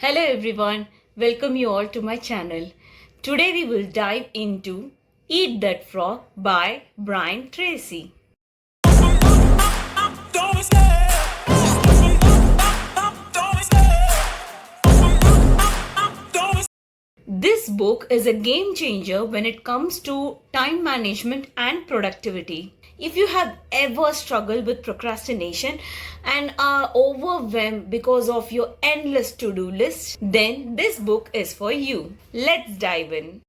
Hello everyone, welcome you all to my channel. Today we will dive into Eat That Frog by Brian Tracy. This book is a game changer when it comes to time management and productivity. If you have ever struggled with procrastination and are overwhelmed because of your endless to-do list, then this book is for you. Let's dive in.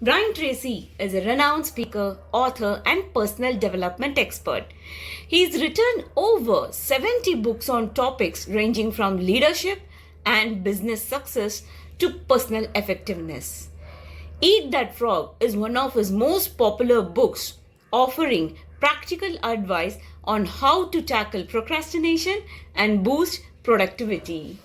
Brian Tracy is a renowned speaker, author, and personal development expert. He's written over 70 books on topics ranging from leadership and business success to personal effectiveness. Eat That Frog is one of his most popular books, offering practical advice on how to tackle procrastination and boost productivity.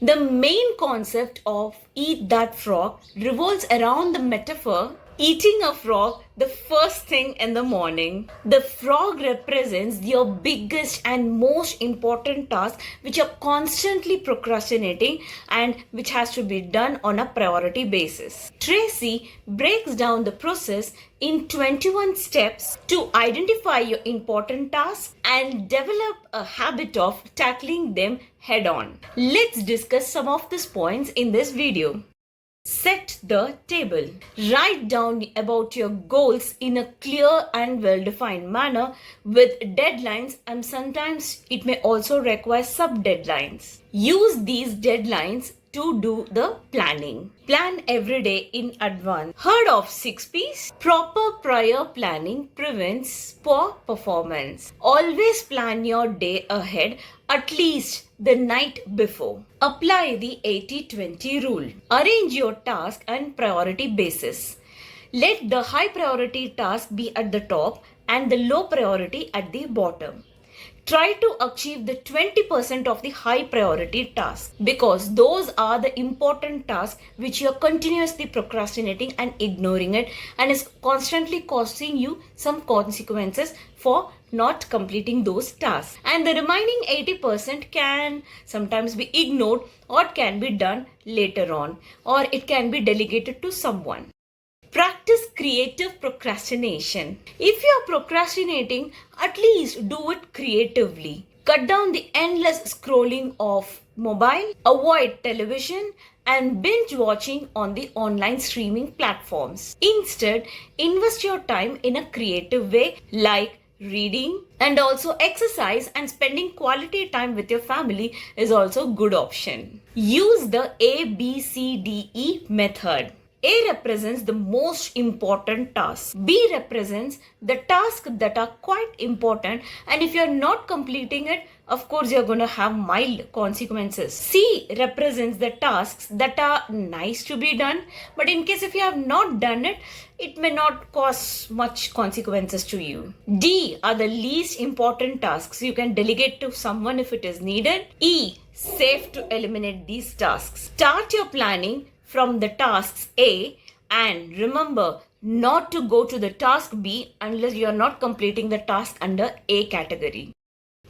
The main concept of Eat That Frog revolves around the metaphor eating a frog the first thing in the morning. The frog represents your biggest and most important task which you're constantly procrastinating and which has to be done on a priority basis. Tracy breaks down the process in 21 steps to identify your important tasks and develop a habit of tackling them head on. Let's discuss some of these points in this video. Set the table. Write down about your goals in a clear and well-defined manner with deadlines, and sometimes it may also require sub-deadlines. Use these deadlines to do the planning. Plan every day in advance. Heard of 6Ps? Proper prior planning prevents poor performance. Always plan your day ahead, at least the night before. Apply the 80-20 rule. Arrange your task and priority basis. Let the high priority task be at the top and the low priority at the bottom. Try to achieve the 20% of the high priority tasks because those are the important tasks which you're continuously procrastinating and ignoring it, and is constantly causing you some consequences for not completing those tasks. And the remaining 80% can sometimes be ignored or can be done later on, or it can be delegated to someone. Practice creative procrastination. If you are procrastinating, at least do it creatively. Cut down the endless scrolling of mobile, avoid television and binge watching on the online streaming platforms. Instead, invest your time in a creative way like reading, and also exercise and spending quality time with your family is also a good option. Use the ABCDE method. A represents the most important task. B represents the tasks that are quite important, and if you're not completing it, of course you're going to have mild consequences. C represents the tasks that are nice to be done, but in case if you have not done it, it may not cause much consequences to you. D are the least important tasks. You can delegate to someone if it is needed. E, safe to eliminate these tasks. Start your planning from the tasks A and remember not to go to the task B unless you are not completing the task under A category.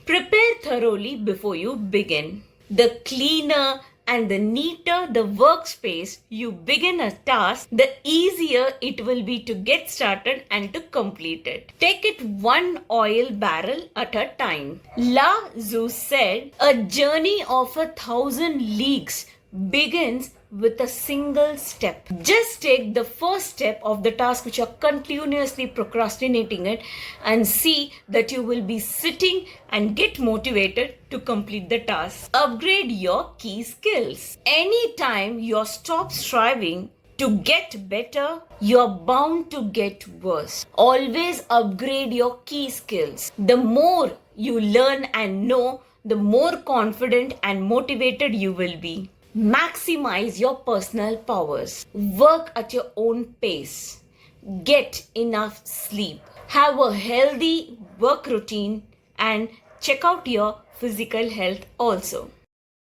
Prepare thoroughly before you begin. The cleaner and the neater the workspace you begin a task, the easier it will be to get started and to complete it. Take it one oil barrel at a time. Lao Tzu said, "A journey of 1,000 leagues begins with a single step." Just take the first step of the task which you're continuously procrastinating it and see that you will be sitting and get motivated to complete the task. Upgrade your key skills. Anytime you stop striving to get better, you're bound to get worse. Always upgrade your key skills. The more you learn and know, the more confident and motivated you will be. Maximize your personal powers. Work at your own pace. Get enough sleep. Have a healthy work routine and check out your physical health also.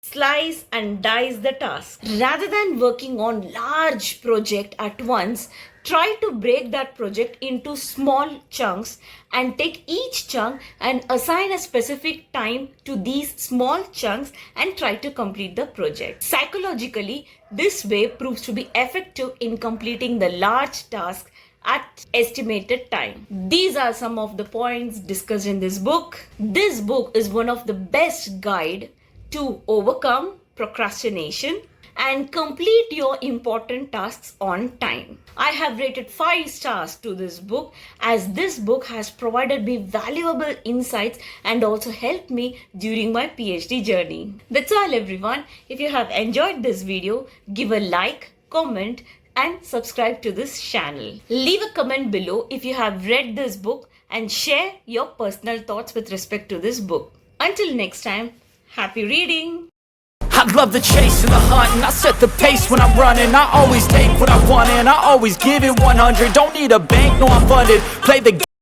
Slice and dice the task. Rather than working on large project at once, Try to break that project into small chunks and take each chunk and assign a specific time to these small chunks and try to complete the project. Psychologically, this way proves to be effective in completing the large task at estimated time. These are some of the points discussed in this book. This book is one of the best guide to overcome procrastination and complete your important tasks on time. I have rated 5 stars to this book as this book has provided me valuable insights and also helped me during my PhD journey. That's all everyone. If you have enjoyed this video, give a like, comment and subscribe to this channel. Leave a comment below if you have read this book and share your personal thoughts with respect to this book. Until next time, happy reading! I love the chase and the hunt, and I set the pace when I'm running. I always take what I want and I always give it 100. Don't need a bank, no I'm funded. Play the game.